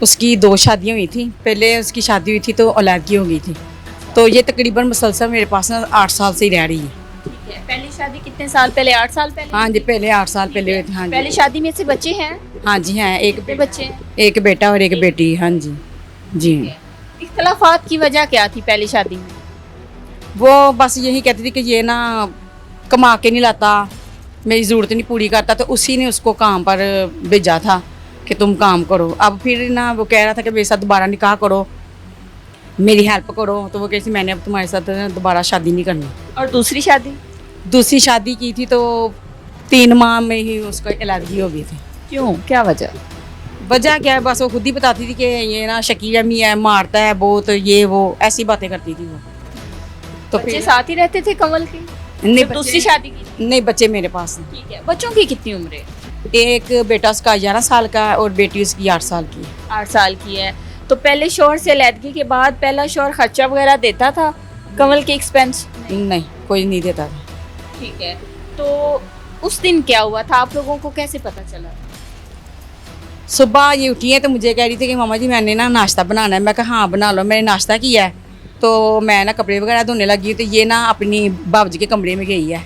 उसकी 2 शादियाँ हुई थी। पहले उसकी शादी हुई थी तो औलादगी हो गई थी। तो ये तकरीबन मुसलसल मेरे पास ना 8 साल से ही रह रही है। ठीक है, पहली शादी कितने साल पहले? 8 साल पहले? हाँ जी, पहले 8 साल पहले हुए थे। हाँ पहली जी। शादी में से बच्चे हैं? हाँ जी, हैं। कितने बच्चे हैं? एक बेटा और एक बेटी। हाँ जी। जी। इख्तलाफात की वजह क्या थी पहली शादी में? वो बस यही कहती थी कि ये ना कमा के नहीं लाता, मेरी ज़रूरत नहीं पूरी करता, तो उसी ने उसको काम पर भेजा था कि तुम काम करो। अब फिर ना वो कह रहा था कि मेरे साथ दोबारा निकाह करो, मेरी हेल्प करो। तो वो कहती मैंने अब तुम्हारे साथ दोबारा शादी नहीं करनी। और दूसरी शादी? दूसरी शादी की थी तो 3 माह में ही उसका अलहदगी हो गई थी। क्यों, क्या वजह? वजह क्या है, बस वो खुद ही बताती थी कि ये ना शकील अम्मी है, मारता है बहुत, ये वो ऐसी बातें करती थी वो। तो बच्चे फिर साथ ही रहते थे कमल के? नहीं, जब दूसरी शादी की थी? नहीं, बच्चे मेरे पास हैं। ठीक है, बच्चों की कितनी उम्र है? एक बेटा उसका 11 साल का है और बेटी उसकी 8 साल की है। 8 साल की है। तो पहले शौहर से अलहदगी के बाद पहला शौहर खर्चा वगैरह देता था कमल के एक्सपेंस? नहीं, कोई नहीं देता था। ठीक है, तो उस दिन क्या हुआ था, आप लोगों को कैसे पता चला? सुबह ये उठी है तो मुझे कह रही थी कि मामा जी मैंने ना नाश्ता बनाना है। मैं कहा हाँ बना लो। मैंने नाश्ता किया है तो मैं ना कपड़े वगैरह धोने लगी, तो ये ना अपनी बाबूजी के कमरे में गई है।